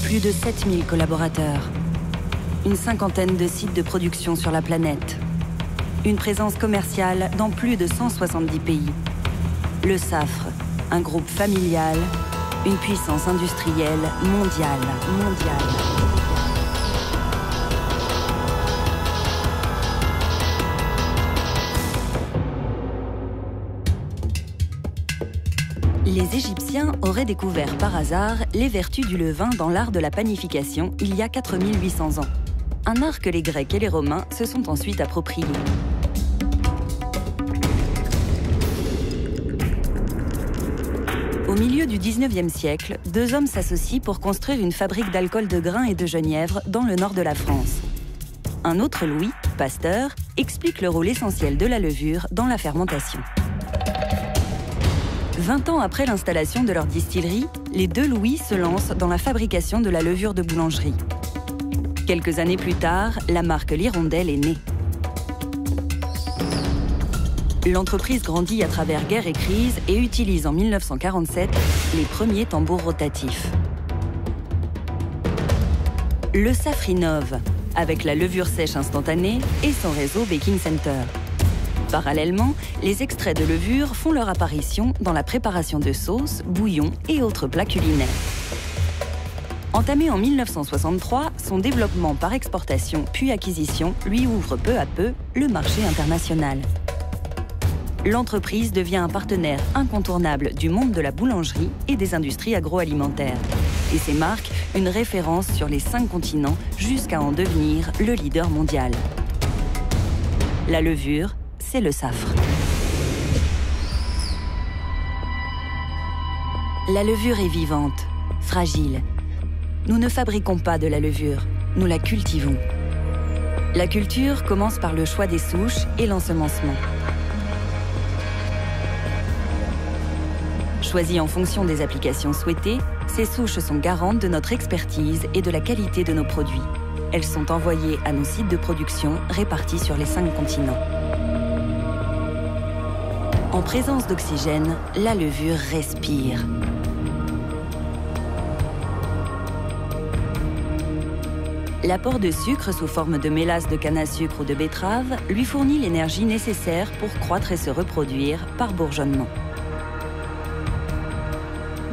Plus de 7000 collaborateurs. Une cinquantaine de sites de production sur la planète. Une présence commerciale dans plus de 170 pays. Le Safre, un groupe familial, une puissance industrielle mondiale. Les Égyptiens auraient découvert par hasard les vertus du levain dans l'art de la panification il y a 4800 ans. Un art que les Grecs et les Romains se sont ensuite appropriés. Au milieu du 19e siècle, deux hommes s'associent pour construire une fabrique d'alcool de grains et de genièvre dans le nord de la France. Un autre Louis, Pasteur, explique le rôle essentiel de la levure dans la fermentation. 20 ans après l'installation de leur distillerie, les deux Louis se lancent dans la fabrication de la levure de boulangerie. Quelques années plus tard, la marque L'Hirondelle est née. L'entreprise grandit à travers guerre et crise et utilise en 1947 les premiers tambours rotatifs. Le Safre innove, avec la levure sèche instantanée et son réseau Baking Center. Parallèlement, les extraits de levure font leur apparition dans la préparation de sauces, bouillons et autres plats culinaires. Entamé en 1963, son développement par exportation puis acquisition lui ouvre peu à peu le marché international. L'entreprise devient un partenaire incontournable du monde de la boulangerie et des industries agroalimentaires. Et ses marques, une référence sur les 5 continents jusqu'à en devenir le leader mondial. La levure, c'est le Safre. La levure est vivante, fragile. Nous ne fabriquons pas de la levure, nous la cultivons. La culture commence par le choix des souches et l'ensemencement. Choisies en fonction des applications souhaitées, ces souches sont garantes de notre expertise et de la qualité de nos produits. Elles sont envoyées à nos sites de production répartis sur les 5 continents. En présence d'oxygène, la levure respire. L'apport de sucre sous forme de mélasse de canne à sucre ou de betterave lui fournit l'énergie nécessaire pour croître et se reproduire par bourgeonnement.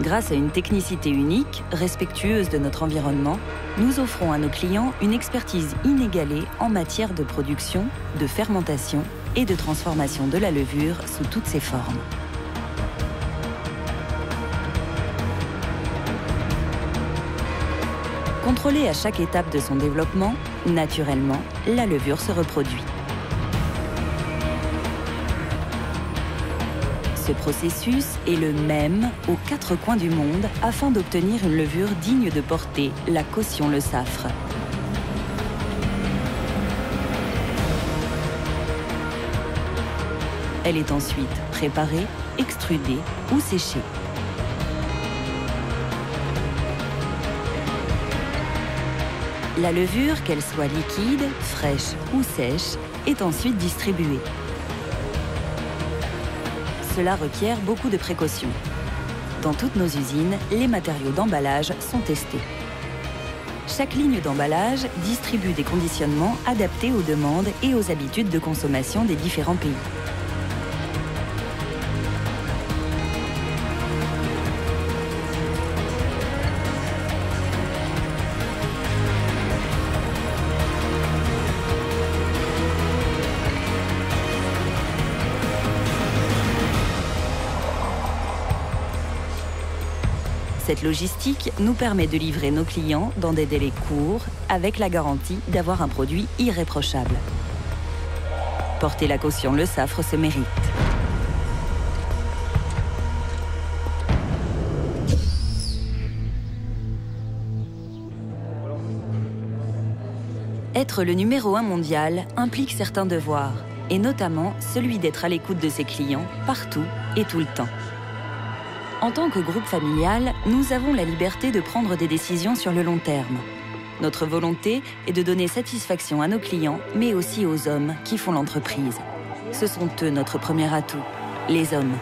Grâce à une technicité unique, respectueuse de notre environnement, nous offrons à nos clients une expertise inégalée en matière de production, de fermentation et de transformation de la levure sous toutes ses formes. Contrôlée à chaque étape de son développement, naturellement, la levure se reproduit. Ce processus est le même aux 4 coins du monde afin d'obtenir une levure digne de porter la caution Le Safre. Elle est ensuite préparée, extrudée ou séchée. La levure, qu'elle soit liquide, fraîche ou sèche, est ensuite distribuée. Cela requiert beaucoup de précautions. Dans toutes nos usines, les matériaux d'emballage sont testés. Chaque ligne d'emballage distribue des conditionnements adaptés aux demandes et aux habitudes de consommation des différents pays. Cette logistique nous permet de livrer nos clients dans des délais courts, avec la garantie d'avoir un produit irréprochable. Porter la caution Le Safre se mérite. Être le numéro 1 mondial implique certains devoirs, et notamment celui d'être à l'écoute de ses clients partout et tout le temps. En tant que groupe familial, nous avons la liberté de prendre des décisions sur le long terme. Notre volonté est de donner satisfaction à nos clients, mais aussi aux hommes qui font l'entreprise. Ce sont eux notre premier atout, les hommes.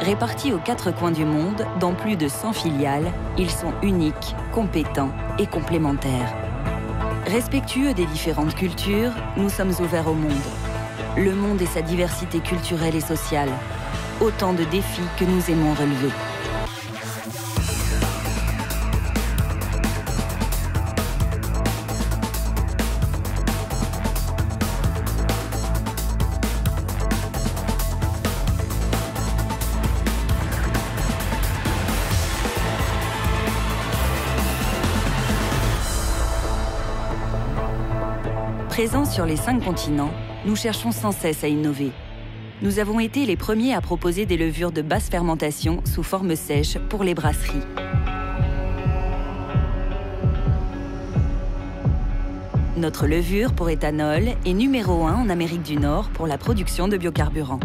Répartis aux 4 coins du monde, dans plus de 100 filiales, ils sont uniques, compétents et complémentaires. Respectueux des différentes cultures, nous sommes ouverts au monde. Le monde et sa diversité culturelle et sociale. Autant de défis que nous aimons relever. Présents sur les 5 continents, nous cherchons sans cesse à innover. Nous avons été les premiers à proposer des levures de basse fermentation sous forme sèche pour les brasseries. Notre levure pour éthanol est numéro 1 en Amérique du Nord pour la production de biocarburants.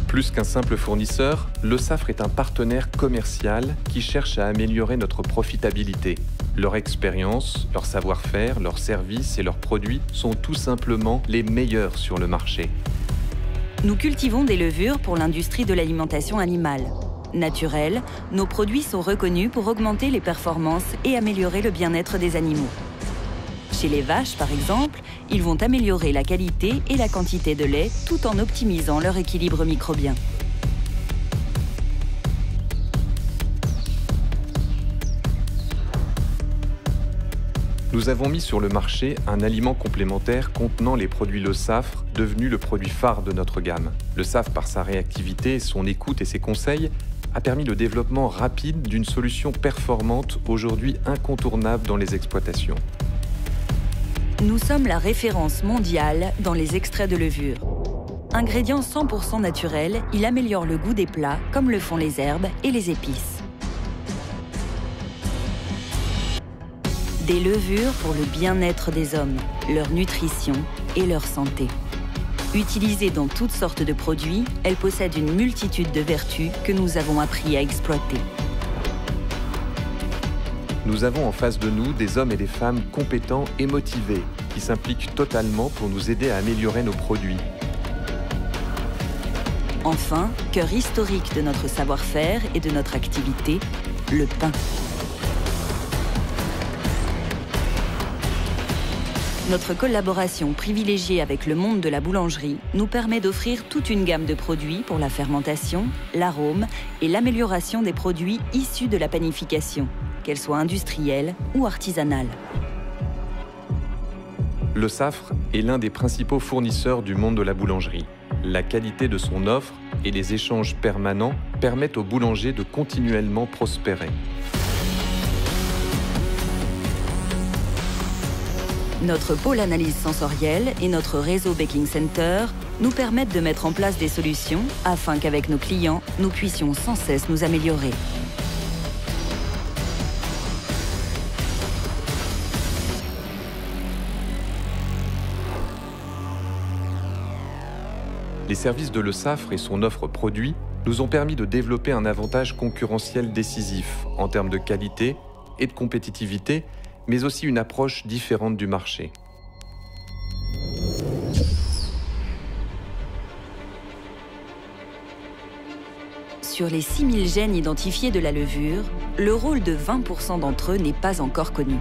Plus qu'un simple fournisseur, Le Saffre est un partenaire commercial qui cherche à améliorer notre profitabilité. Leur expérience, leur savoir-faire, leurs services et leurs produits sont tout simplement les meilleurs sur le marché. Nous cultivons des levures pour l'industrie de l'alimentation animale. Naturels, nos produits sont reconnus pour augmenter les performances et améliorer le bien-être des animaux. Chez les vaches, par exemple, ils vont améliorer la qualité et la quantité de lait tout en optimisant leur équilibre microbien. Nous avons mis sur le marché un aliment complémentaire contenant les produits Le Saffre, devenu le produit phare de notre gamme. Le Saffre, par sa réactivité, son écoute et ses conseils, a permis le développement rapide d'une solution performante aujourd'hui incontournable dans les exploitations. Nous sommes la référence mondiale dans les extraits de levure. Ingrédient 100% naturel, il améliore le goût des plats comme le font les herbes et les épices. Des levures pour le bien-être des hommes, leur nutrition et leur santé. Utilisées dans toutes sortes de produits, elles possèdent une multitude de vertus que nous avons appris à exploiter. Nous avons en face de nous des hommes et des femmes compétents et motivés qui s'impliquent totalement pour nous aider à améliorer nos produits. Enfin, cœur historique de notre savoir-faire et de notre activité, le pain. Notre collaboration privilégiée avec le monde de la boulangerie nous permet d'offrir toute une gamme de produits pour la fermentation, l'arôme et l'amélioration des produits issus de la panification, qu'elle soit industrielle ou artisanale. Le Saffre est l'un des principaux fournisseurs du monde de la boulangerie. La qualité de son offre et les échanges permanents permettent aux boulangers de continuellement prospérer. Notre pôle analyse sensorielle et notre réseau Baking Center nous permettent de mettre en place des solutions afin qu'avec nos clients, nous puissions sans cesse nous améliorer. Les services de Le Saffre et son offre produit nous ont permis de développer un avantage concurrentiel décisif en termes de qualité et de compétitivité, mais aussi une approche différente du marché. Sur les 6000 gènes identifiés de la levure, le rôle de 20% d'entre eux n'est pas encore connu.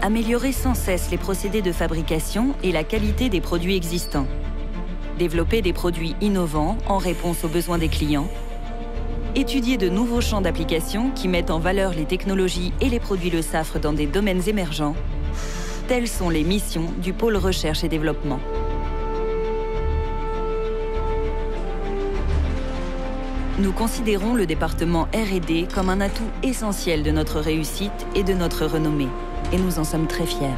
Améliorer sans cesse les procédés de fabrication et la qualité des produits existants. Développer des produits innovants en réponse aux besoins des clients. Étudier de nouveaux champs d'application qui mettent en valeur les technologies et les produits Le Saffre dans des domaines émergents. Telles sont les missions du pôle recherche et développement. Nous considérons le département R&D comme un atout essentiel de notre réussite et de notre renommée. Et nous en sommes très fiers.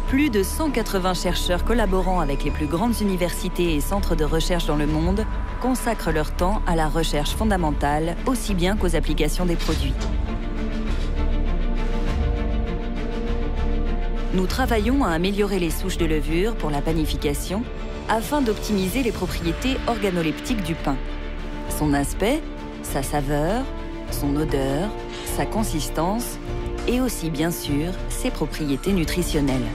Plus de 180 chercheurs collaborant avec les plus grandes universités et centres de recherche dans le monde consacrent leur temps à la recherche fondamentale, aussi bien qu'aux applications des produits. Nous travaillons à améliorer les souches de levure pour la panification afin d'optimiser les propriétés organoleptiques du pain. Son aspect, sa saveur, son odeur, sa consistance et aussi bien sûr ses propriétés nutritionnelles.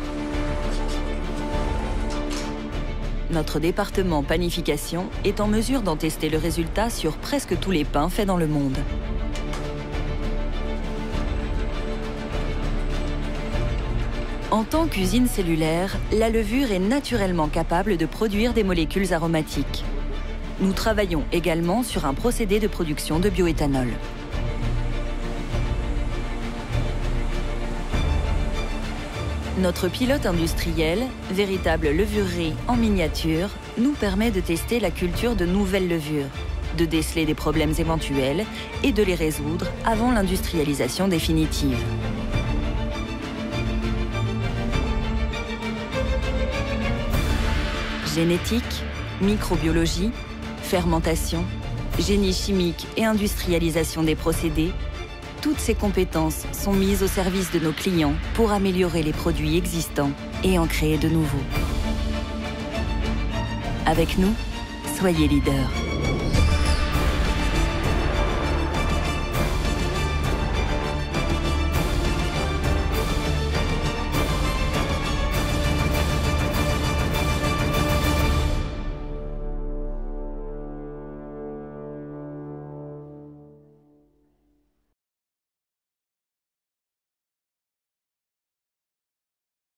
Notre département panification est en mesure d'en tester le résultat sur presque tous les pains faits dans le monde. En tant qu'usine cellulaire, la levure est naturellement capable de produire des molécules aromatiques. Nous travaillons également sur un procédé de production de bioéthanol. Notre pilote industriel, véritable levurerie en miniature, nous permet de tester la culture de nouvelles levures, de déceler des problèmes éventuels et de les résoudre avant l'industrialisation définitive. Génétique, microbiologie, fermentation, génie chimique et industrialisation des procédés, toutes ces compétences sont mises au service de nos clients pour améliorer les produits existants et en créer de nouveaux. Avec nous, soyez leader.